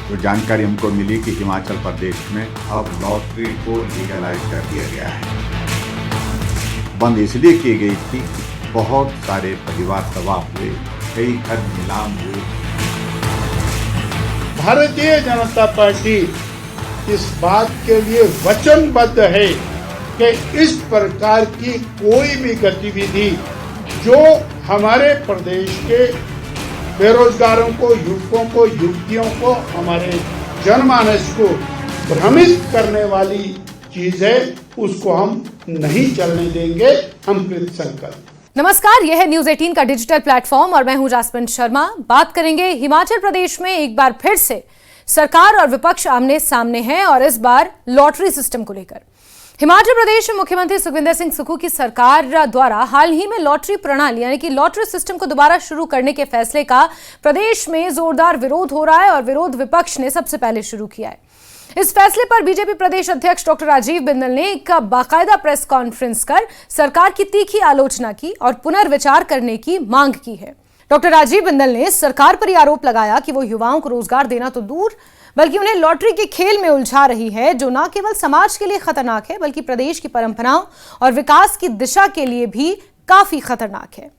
तो जानकारी हमको मिली कि हिमाचल प्रदेश में अब लॉटरी को लीगलाइज कर दिया गया है। बंद इसलिए की गई थी, बहुत सारे परिवार तबाह हुए, कई घर नीलाम हुए। भारतीय जनता पार्टी इस बात के लिए वचनबद्ध है कि इस प्रकार की कोई भी गतिविधि जो हमारे प्रदेश के बेरोजगारों को, युवकों को, युवतियों को, हमारे जनमानस को भ्रमित करने वाली चीज है, उसको हम नहीं चलने देंगे। हम कृत संकल्प। नमस्कार, यह है न्यूज 18 का डिजिटल प्लेटफॉर्म और मैं हूं जासमिन शर्मा। बात करेंगे हिमाचल प्रदेश में एक बार फिर से सरकार और विपक्ष आमने सामने हैं और इस बार लॉटरी सिस्टम को लेकर। हिमाचल प्रदेश में मुख्यमंत्री सुखविंदर सिंह सुक्खू की सरकार द्वारा हाल ही में लॉटरी प्रणाली यानी कि लॉटरी सिस्टम को दोबारा शुरू करने के फैसले का प्रदेश में जोरदार विरोध हो रहा है और विरोध विपक्ष ने सबसे पहले शुरू किया है। इस फैसले पर बीजेपी प्रदेश अध्यक्ष डॉक्टर राजीव बिंदल ने एक बाकायदा प्रेस कॉन्फ्रेंस कर सरकार की तीखी आलोचना की और पुनर्विचार करने की मांग की है। डॉक्टर राजीव बिंदल ने सरकार पर आरोप लगाया कि वो युवाओं को रोजगार देना तो दूर बल्कि उन्हें लॉटरी के खेल में उलझा रही है, जो न केवल समाज के लिए खतरनाक है बल्कि प्रदेश की परंपराओं और विकास की दिशा के लिए भी काफी खतरनाक है।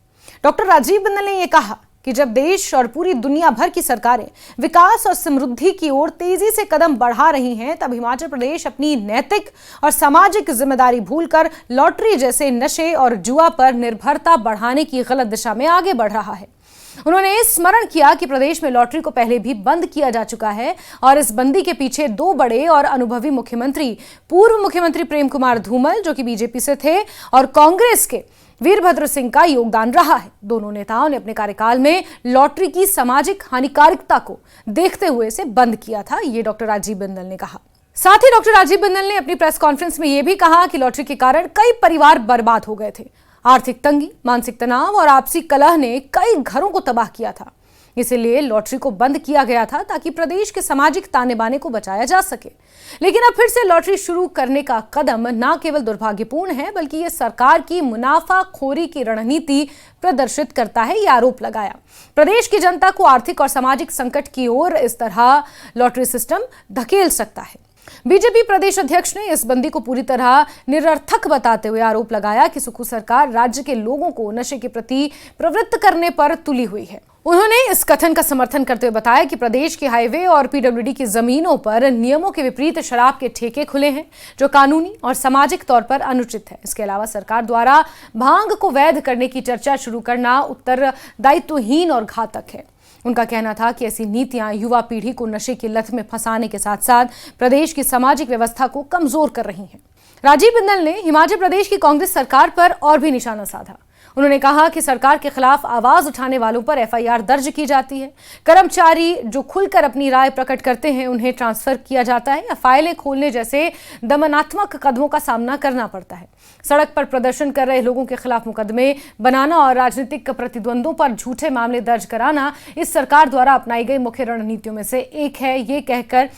डॉक्टर राजीव बिंदल ने यह कहा कि जब देश और पूरी दुनिया भर की सरकारें विकास और समृद्धि की ओर तेजी से कदम बढ़ा रही हैं, तब हिमाचल प्रदेश अपनी नैतिक और सामाजिक जिम्मेदारी भूलकर लॉटरी जैसे नशे और जुआ पर निर्भरता बढ़ाने की गलत दिशा में आगे बढ़ रहा है। उन्होंने स्मरण किया कि प्रदेश में लॉटरी को पहले भी बंद किया जा चुका है और इस बंदी के पीछे दो बड़े और अनुभवी मुख्यमंत्री, पूर्व मुख्यमंत्री प्रेम कुमार धूमल जो कि बीजेपी से थे और कांग्रेस के वीरभद्र सिंह का योगदान रहा है। दोनों नेताओं ने अपने कार्यकाल में लॉटरी की सामाजिक हानिकारिकता को देखते हुए इसे बंद किया था, ये डॉक्टर राजीव बिंदल ने कहा। साथ ही डॉक्टर राजीव बिंदल ने अपनी प्रेस कॉन्फ्रेंस में यह भी कहा कि लॉटरी के कारण कई परिवार बर्बाद हो गए थे। आर्थिक तंगी, मानसिक तनाव और आपसी कलह ने कई घरों को तबाह किया था। इसलिए लॉटरी को बंद किया गया था ताकि प्रदेश के सामाजिक ताने बाने को बचाया जा सके। लेकिन अब फिर से लॉटरी शुरू करने का कदम न केवल दुर्भाग्यपूर्ण है बल्कि ये सरकार की मुनाफाखोरी की रणनीति प्रदर्शित करता है, ये आरोप लगाया। प्रदेश की जनता को आर्थिक और सामाजिक संकट की ओर इस तरह लॉटरी सिस्टम धकेल सकता है। बीजेपी प्रदेश अध्यक्ष ने इस बंदी को पूरी तरह निरर्थक बताते हुए आरोप लगाया कि सुक्खू सरकार राज्य के लोगों को नशे के प्रति प्रवृत्त करने पर तुली हुई है। उन्होंने इस कथन का समर्थन करते हुए बताया कि प्रदेश के हाईवे और पीडब्ल्यूडी की जमीनों पर नियमों के विपरीत शराब के ठेके खुले हैं, जो कानूनी और सामाजिक तौर पर अनुचित है। इसके अलावा सरकार द्वारा भांग को वैध करने की चर्चा शुरू करना उत्तरदायित्वहीन और घातक है। उनका कहना था कि ऐसी नीतियां युवा पीढ़ी को नशे की लत में फंसाने के साथ साथ प्रदेश की सामाजिक व्यवस्था को कमजोर कर रही हैं। राजीव बिंदल ने हिमाचल प्रदेश की कांग्रेस सरकार पर और भी निशाना साधा। उन्होंने कहा कि सरकार के खिलाफ आवाज उठाने वालों पर एफआईआर दर्ज की जाती है। कर्मचारी जो खुलकर अपनी राय प्रकट करते हैं उन्हें ट्रांसफर किया जाता है या फाइलें खोलने जैसे दमनात्मक कदमों का सामना करना पड़ता है। सड़क पर प्रदर्शन कर रहे लोगों के खिलाफ मुकदमे बनाना और राजनीतिक प्रतिद्वंद्वों पर झूठे मामले दर्ज कराना इस सरकार द्वारा अपनाई गई मुख्य रणनीतियों में से एक है, ये कहकर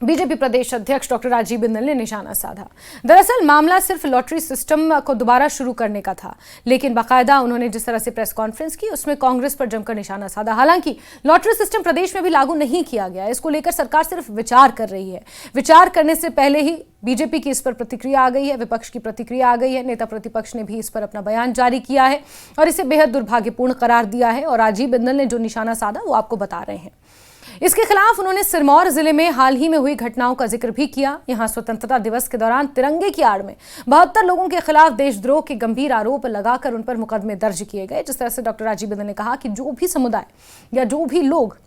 बीजेपी प्रदेश अध्यक्ष डॉक्टर राजीव बिंदल ने निशाना साधा। दरअसल मामला सिर्फ लॉटरी सिस्टम को दोबारा शुरू करने का था, लेकिन बाकायदा उन्होंने जिस तरह से प्रेस कॉन्फ्रेंस की उसमें कांग्रेस पर जमकर निशाना साधा। हालांकि लॉटरी सिस्टम प्रदेश में भी लागू नहीं किया गया, इसको लेकर सरकार सिर्फ विचार कर रही है। विचार करने से पहले ही बीजेपी की इस पर प्रतिक्रिया आ गई है, विपक्ष की प्रतिक्रिया आ गई है। नेता प्रतिपक्ष ने भी इस पर अपना बयान जारी किया है और इसे बेहद दुर्भाग्यपूर्ण करार दिया है और राजीव बिंदल ने जो निशाना साधा वो आपको बता रहे हैं। इसके खिलाफ उन्होंने सिरमौर जिले में हाल ही में हुई घटनाओं का जिक्र भी किया। यहां स्वतंत्रता दिवस के दौरान तिरंगे की आड़ में 72 लोगों के खिलाफ देशद्रोह के गंभीर आरोप लगाकर उन पर मुकदमे दर्ज किए गए। जिस तरह से डॉक्टर राजीव बिंदल ने कहा कि जो भी समुदाय या जो भी लोग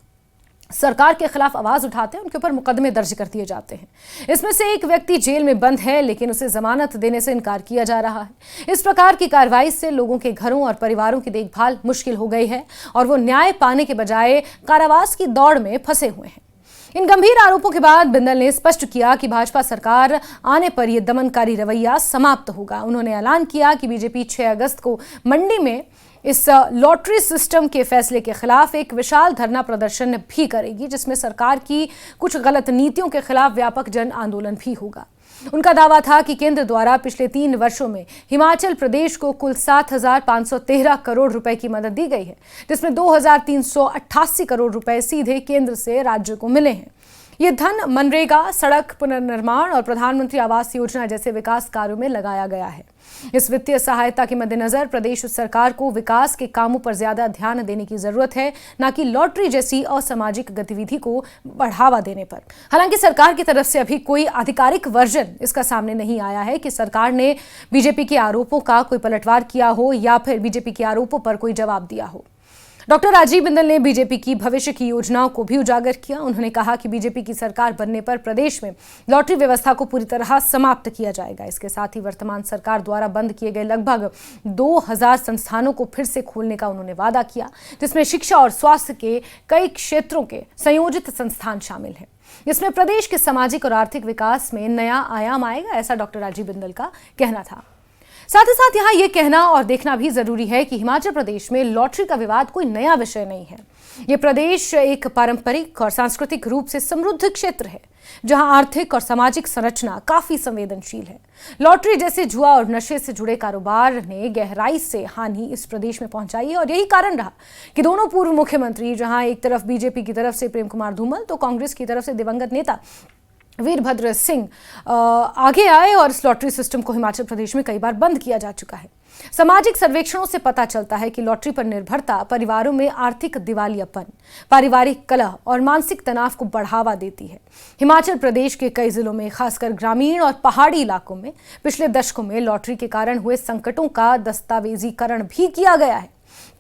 सरकार के खिलाफ आवाज उठाते हैं उनके ऊपर मुकदमे दर्ज कर दिए जाते हैं। इसमें से एक व्यक्ति जेल में बंद है, लेकिन उसे जमानत देने से इनकार किया जा रहा है। इस प्रकार की कार्रवाई से लोगों के घरों और परिवारों की देखभाल मुश्किल हो गई है और वो न्याय पाने के बजाय कारावास की दौड़ में फंसे हुए हैं। इन गंभीर आरोपों के बाद बिंदल ने स्पष्ट किया कि भाजपा सरकार आने पर यह दमनकारी रवैया समाप्त होगा। उन्होंने ऐलान किया कि बीजेपी 6 अगस्त को मंडी में इस लॉटरी सिस्टम के फैसले के खिलाफ एक विशाल धरना प्रदर्शन भी करेगी, जिसमें सरकार की कुछ गलत नीतियों के खिलाफ व्यापक जन आंदोलन भी होगा। उनका दावा था कि केंद्र द्वारा पिछले 3 वर्षों में हिमाचल प्रदेश को कुल 7,513 करोड़ रुपए की मदद दी गई है, जिसमें 2,388 करोड़ रुपए सीधे केंद्र से राज्य को मिले हैं। ये धन मनरेगा, सड़क पुनर्निर्माण और प्रधानमंत्री आवास योजना जैसे विकास कार्यों में लगाया गया है। इस वित्तीय सहायता के मद्देनजर प्रदेश सरकार को विकास के कामों पर ज्यादा ध्यान देने की जरूरत है, न कि लॉटरी जैसी असामाजिक गतिविधि को बढ़ावा देने पर। हालांकि सरकार की तरफ से अभी कोई आधिकारिक वर्जन इसका सामने नहीं आया है कि सरकार ने बीजेपी के आरोपों का कोई पलटवार किया हो या फिर बीजेपी के आरोपों पर कोई जवाब दिया हो। डॉक्टर राजीव बिंदल ने बीजेपी की भविष्य की योजनाओं को भी उजागर किया। उन्होंने कहा कि बीजेपी की सरकार बनने पर प्रदेश में लॉटरी व्यवस्था को पूरी तरह समाप्त किया जाएगा। इसके साथ ही वर्तमान सरकार द्वारा बंद किए गए लगभग 2000 संस्थानों को फिर से खोलने का उन्होंने वादा किया, जिसमें शिक्षा और स्वास्थ्य के कई क्षेत्रों के संयोजित संस्थान शामिल हैं। इसमें प्रदेश के सामाजिक और आर्थिक विकास में नया आयाम आएगा, ऐसा डॉक्टर राजीव बिंदल का कहना था। साथ ही साथ यहाँ ये कहना और देखना भी जरूरी है कि हिमाचल प्रदेश में लॉटरी का विवाद कोई नया विषय नहीं है। ये प्रदेश एक पारंपरिक और सांस्कृतिक रूप से समृद्ध क्षेत्र है, जहां आर्थिक और सामाजिक संरचना काफी संवेदनशील है। लॉटरी जैसे जुआ और नशे से जुड़े कारोबार ने गहराई से हानि इस प्रदेश में पहुंचाई है और यही कारण रहा कि दोनों पूर्व मुख्यमंत्री, जहां एक तरफ बीजेपी की तरफ से प्रेम कुमार धूमल तो कांग्रेस की तरफ से दिवंगत नेता वीरभद्र सिंह आगे आए और इस लॉटरी सिस्टम को हिमाचल प्रदेश में कई बार बंद किया जा चुका है। सामाजिक सर्वेक्षणों से पता चलता है कि लॉटरी पर निर्भरता परिवारों में आर्थिक दिवालियापन, पारिवारिक कलह और मानसिक तनाव को बढ़ावा देती है। हिमाचल प्रदेश के कई जिलों में, खासकर ग्रामीण और पहाड़ी इलाकों में पिछले दशकों में लॉटरी के कारण हुए संकटों का दस्तावेजीकरण भी किया गया है।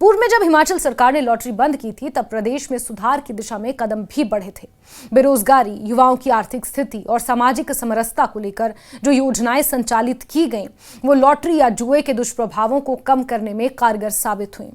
पूर्व में जब हिमाचल सरकार ने लॉटरी बंद की थी, तब प्रदेश में सुधार की दिशा में कदम भी बढ़े थे। बेरोजगारी, युवाओं की आर्थिक स्थिति और सामाजिक समरसता को लेकर जो योजनाएं संचालित की गईं, वो लॉटरी या जुए के दुष्प्रभावों को कम करने में कारगर साबित हुई।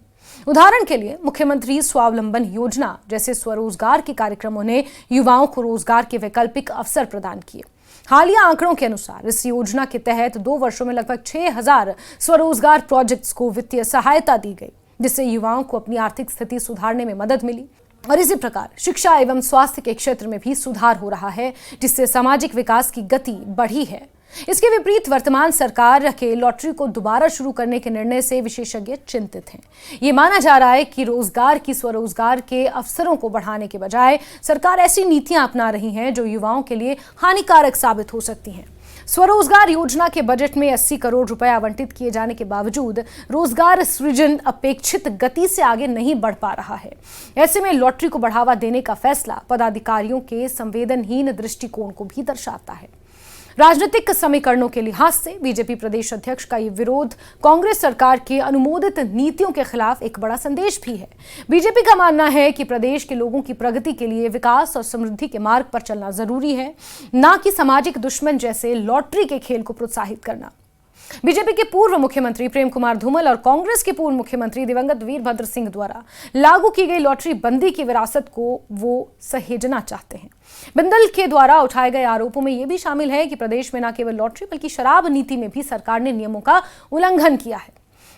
उदाहरण के लिए मुख्यमंत्री स्वावलंबन योजना जैसे स्वरोजगार के कार्यक्रमों ने युवाओं को रोजगार के वैकल्पिक अवसर प्रदान किए। हालिया आंकड़ों के अनुसार इस योजना के तहत 2 वर्षों में लगभग 6000 स्वरोजगार प्रोजेक्ट्स को वित्तीय सहायता दी गई, जिससे युवाओं को अपनी आर्थिक स्थिति सुधारने में मदद मिली। और इसी प्रकार शिक्षा एवं स्वास्थ्य के क्षेत्र में भी सुधार हो रहा है, जिससे सामाजिक विकास की गति बढ़ी है। इसके विपरीत वर्तमान सरकार के लॉटरी को दोबारा शुरू करने के निर्णय से विशेषज्ञ चिंतित हैं। ये माना जा रहा है कि रोजगार की स्वरोजगार के अवसरों को बढ़ाने के बजाय सरकार ऐसी नीतियां अपना रही है जो युवाओं के लिए हानिकारक साबित हो सकती हैं। स्वरोजगार योजना के बजट में 80 करोड़ रुपए आवंटित किए जाने के बावजूद रोजगार सृजन अपेक्षित गति से आगे नहीं बढ़ पा रहा है। ऐसे में लॉटरी को बढ़ावा देने का फैसला पदाधिकारियों के संवेदनहीन दृष्टिकोण को भी दर्शाता है। राजनीतिक समीकरणों के लिहाज से बीजेपी प्रदेश अध्यक्ष का ये विरोध कांग्रेस सरकार के अनुमोदित नीतियों के खिलाफ एक बड़ा संदेश भी है। बीजेपी का मानना है कि प्रदेश के लोगों की प्रगति के लिए विकास और समृद्धि के मार्ग पर चलना जरूरी है, न कि सामाजिक दुश्मन जैसे लॉटरी के खेल को प्रोत्साहित करना। बीजेपी के पूर्व मुख्यमंत्री प्रेम कुमार धूमल और कांग्रेस के पूर्व मुख्यमंत्री दिवंगत वीरभद्र सिंह द्वारा लागू की गई लॉटरी बंदी की विरासत को वो सहेजना चाहते हैं। बिंदल के द्वारा उठाए गए आरोपों में यह भी शामिल है कि प्रदेश में न केवल लॉटरी बल्कि शराब नीति में भी सरकार ने नियमों का उल्लंघन किया है।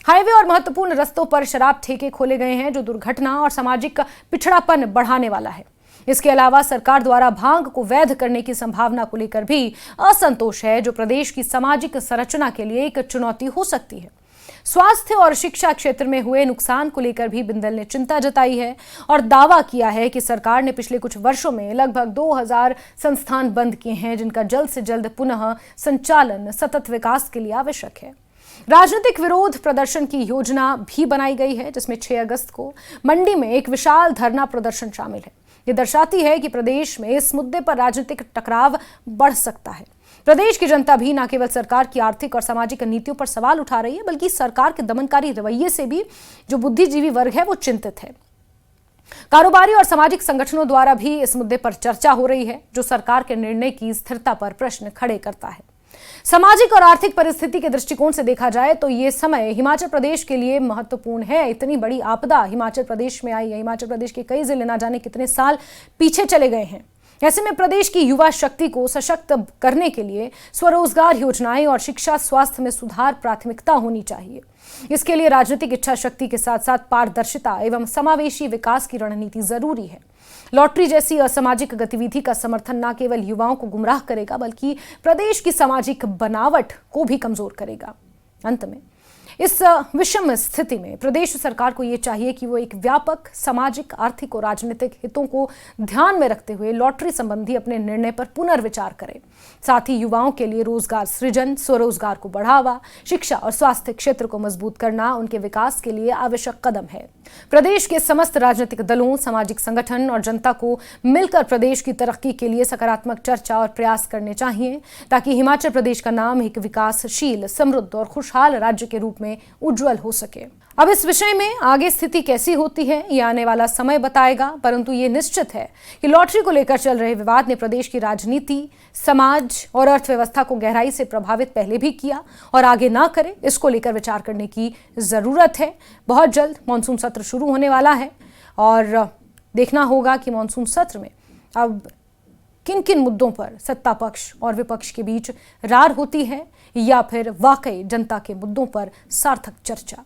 हाईवे और महत्वपूर्ण रस्तों पर शराब ठेके खोले गए हैं, जो दुर्घटना और सामाजिक पिछड़ापन बढ़ाने वाला है। इसके अलावा सरकार द्वारा भांग को वैध करने की संभावना को लेकर भी असंतोष है, जो प्रदेश की सामाजिक संरचना के लिए एक चुनौती हो सकती है। स्वास्थ्य और शिक्षा क्षेत्र में हुए नुकसान को लेकर भी बिंदल ने चिंता जताई है और दावा किया है कि सरकार ने पिछले कुछ वर्षों में लगभग 2000 संस्थान बंद किए हैं, जिनका जल्द से जल्द पुनः संचालन सतत विकास के लिए आवश्यक है। राजनीतिक विरोध प्रदर्शन की योजना भी बनाई गई है, जिसमें 6 अगस्त को मंडी में एक विशाल धरना प्रदर्शन शामिल है। ये दर्शाती है कि प्रदेश में इस मुद्दे पर राजनीतिक टकराव बढ़ सकता है। प्रदेश की जनता भी न केवल सरकार की आर्थिक और सामाजिक नीतियों पर सवाल उठा रही है, बल्कि सरकार के दमनकारी रवैये से भी जो बुद्धिजीवी वर्ग है वो चिंतित है। कारोबारी और सामाजिक संगठनों द्वारा भी इस मुद्दे पर चर्चा हो रही है, जो सरकार के निर्णय की स्थिरता पर प्रश्न खड़े करता है। सामाजिक और आर्थिक परिस्थिति के दृष्टिकोण से देखा जाए तो ये समय हिमाचल प्रदेश के लिए महत्वपूर्ण है। इतनी बड़ी आपदा हिमाचल प्रदेश में आई है। हिमाचल प्रदेश के कई जिले ना जाने कितने साल पीछे चले गए हैं। ऐसे में प्रदेश की युवा शक्ति को सशक्त करने के लिए स्वरोजगार योजनाएं और शिक्षा स्वास्थ्य में सुधार प्राथमिकता होनी चाहिए। इसके लिए राजनीतिक इच्छा शक्ति के साथ साथ पारदर्शिता एवं समावेशी विकास की रणनीति जरूरी है। लॉटरी जैसी असामाजिक गतिविधि का समर्थन न केवल युवाओं को गुमराह करेगा बल्कि प्रदेश की सामाजिक बनावट को भी कमजोर करेगा। अंत में इस विषम स्थिति में प्रदेश सरकार को यह चाहिए कि वो एक व्यापक सामाजिक, आर्थिक और राजनीतिक हितों को ध्यान में रखते हुए लॉटरी संबंधी अपने निर्णय पर पुनर्विचार करे। साथ ही युवाओं के लिए रोजगार सृजन, स्वरोजगार को बढ़ावा, शिक्षा और स्वास्थ्य क्षेत्र को मजबूत करना उनके विकास के लिए आवश्यक कदम है। प्रदेश के समस्त राजनीतिक दलों, सामाजिक संगठन और जनता को मिलकर प्रदेश की तरक्की के लिए सकारात्मक चर्चा और प्रयास करने चाहिए ताकि हिमाचल प्रदेश का नाम एक विकासशील, समृद्ध और खुशहाल राज्य के रूप में उज्जवल हो सके। अब इस विषय में आगे स्थिति कैसी होती है ये आने वाला समय बताएगा, परंतु ये निश्चित है कि लॉटरी को लेकर चल रहे विवाद ने प्रदेश की राजनीति, समाज और अर्थव्यवस्था को गहराई से प्रभावित पहले भी किया और आगे ना करे, इसको लेकर विचार करने की जरूरत है। बहुत जल्द मॉनसून सत्र शुरू होने वाला है और देखना होगा कि मॉनसून सत्र में अब किन किन मुद्दों पर सत्ता पक्ष और विपक्ष के बीच रार होती है या फिर वाकई जनता के मुद्दों पर सार्थक चर्चा।